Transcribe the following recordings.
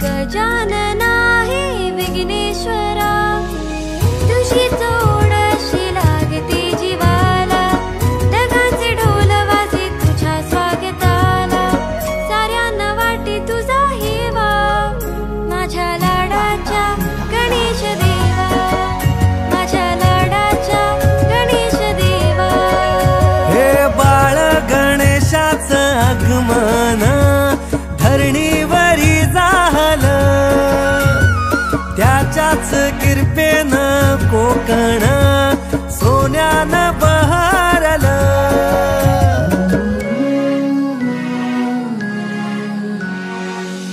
गजानना हे विघ्नेश्वरा, तुझी जोड अशी लागते जीवाला, ढगांचे ढोल वाजे तुझ्या स्वागताला, साऱ्यांना वाटे तुझा हेवा, माझ्या लाडाच्या गणेश देवा, माझ्या लाडाच्या गणेश देवा. हे बाळ गणेशाचं आगमन धरणीवरी झालं, त्याच्याच कृपेनं कोकण सोन्यानं बहरलं.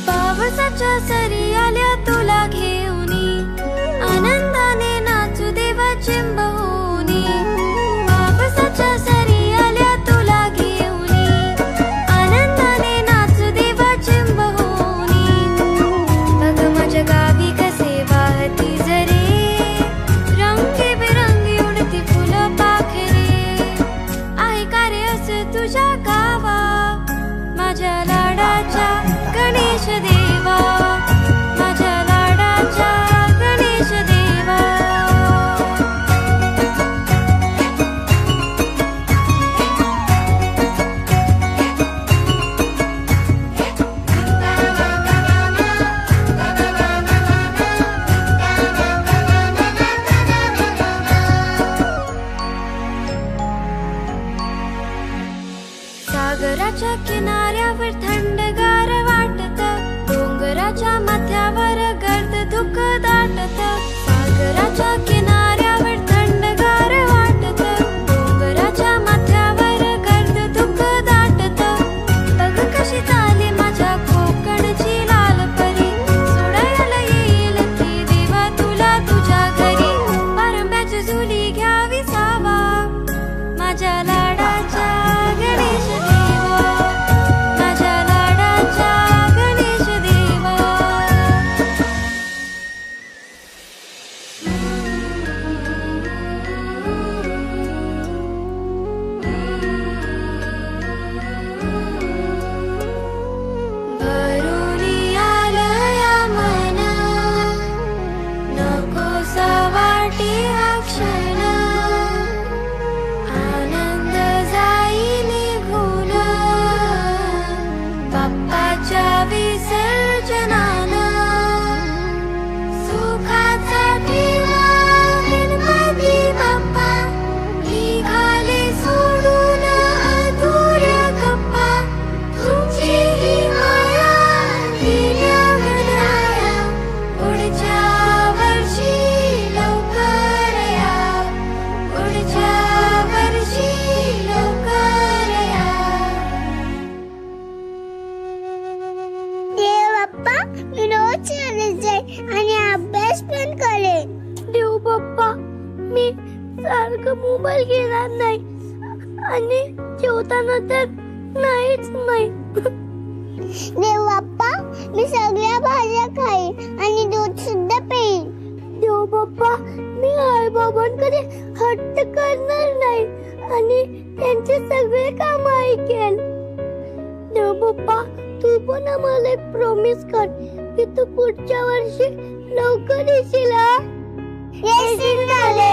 पावसाच्या सरी आल्या तुला घेऊनी, आनंदाने नाचू देवा चिंबवूनी. पावसाच्या सरी आल्या तुला घेऊनी, आनंदाने नाचू देवा चिंबवूनी. बघ माझ्या गावी कसे वाहती जरे, रंगीबेरंगी उडती फुलं पाखरे. आहे का रे असं तुझ्या गावा, माझ्या लाडाच्या गणेश देवा, माझ्या लाडाच्या गणेश देवा. सागराच्या किनाऱ्यावर थंडगार वाटत, डोंगराच्या माथ्यावर गर्द धुक दाटत. सागराच्या किनाऱ्यावर थंडगार वाटत, डोंगराच्या माथ्यावर गर्द धुक दाटत. बघ कशी चाले माझ्या कोकणची लाल परी, सोडायला येईल ती देवा तुला तुझ्या घरी. पारंब्याची झुली घ्यावी सावा, माझ्या लाडाच्या गणेश देवा, माझ्या लाडाच्या गणेश देवा. भरुनी आलं या मना, नकोसा वाटे हा क्षण, आनंद जाई निघून बाप्पाच्या विसर्जनानं. सुखाचा ठेवा गणपती बाप्पा, निघाले सोडून अधुऱ्या गप्पा. तुमची ही माया दिल्या गणराया, पुढच्या वर्षी लवकर या, पुढच्या वर्षी लवकर या. देव बाप्पा, मी रोज शाळेत जाईन आणि अभ्यास पण करेन. देव बाप्पा, मी सारखं मोबाईल घेणार नाही आणि जेवताना तर नाहीच नाही. देव बाप्पा, मी सगळ्या भाज्या खाईन आणि दूध सुद्धा पेईन. देव बाप्पा, मी आई बाबांकडे हट्ट करणार नाही आणि त्यांचे सगळे काम ऐकेल. देव बाप्पा, तू पण आम्हाला एक प्रॉमिस कर की तू पुढच्या वर्षी लवकर येशील. येशील ना रे?